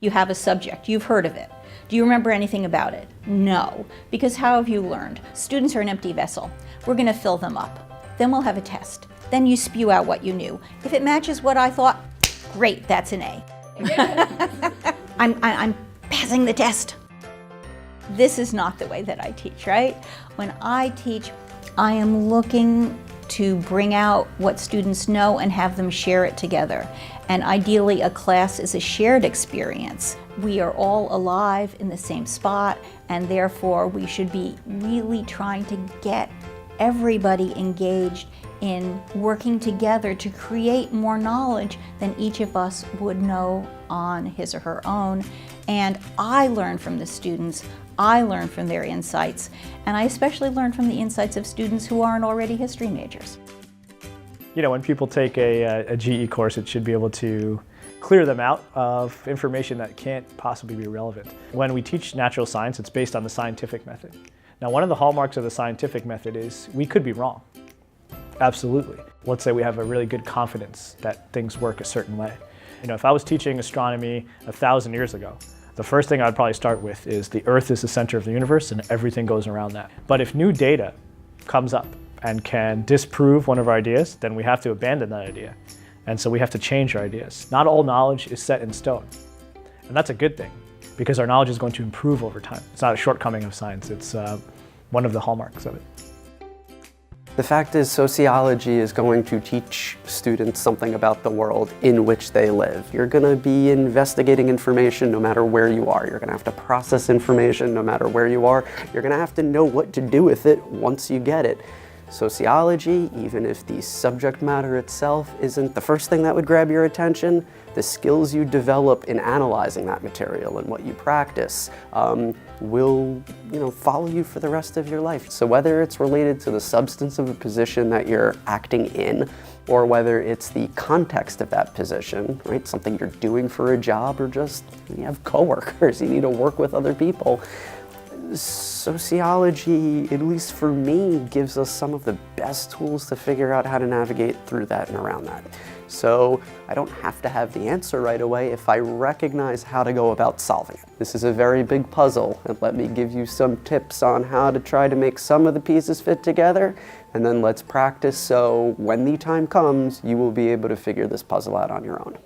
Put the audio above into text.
You have a subject, you've heard of it. Do you remember anything about it? No, because how have you learned? Students are an empty vessel. We're going to fill them up. Then we'll have a test. Then you spew out what you knew. If it matches what I thought, great, that's an A. I'm passing the test. This is not the way that I teach, right? When I teach, I am looking to bring out what students know and have them share it together. And ideally, a class is a shared experience. We are all alive in the same spot, and therefore we should be really trying to get everybody engaged in working together to create more knowledge than each of us would know on his or her own. And I learn from the students, I learn from their insights, and I especially learn from the insights of students who aren't already history majors. You know, when people take a GE course, it should be able to clear them out of information that can't possibly be relevant. When we teach natural science, it's based on the scientific method. Now, one of the hallmarks of the scientific method is we could be wrong. Absolutely. Let's say we have a really good confidence that things work a certain way. You know, if I was teaching astronomy 1,000 years ago, the first thing I'd probably start with is the Earth is the center of the universe and everything goes around that. But if new data comes up and can disprove one of our ideas, then we have to abandon that idea. And so we have to change our ideas. Not all knowledge is set in stone. And that's a good thing, because our knowledge is going to improve over time. It's not a shortcoming of science, it's one of the hallmarks of it. The fact is, sociology is going to teach students something about the world in which they live. You're going to be investigating information no matter where you are. You're going to have to process information no matter where you are. You're going to have to know what to do with it once you get it. Sociology, even if the subject matter itself isn't the first thing that would grab your attention, the skills you develop in analyzing that material and what you practice will, follow you for the rest of your life. So whether it's related to the substance of a position that you're acting in, or whether it's the context of that position, right? Something you're doing for a job, or just you have coworkers, you need to work with other people. Sociology, at least for me, gives us some of the best tools to figure out how to navigate through that and around that. So I don't have to have the answer right away if I recognize how to go about solving it. This is a very big puzzle, and let me give you some tips on how to try to make some of the pieces fit together, and then let's practice so when the time comes, you will be able to figure this puzzle out on your own.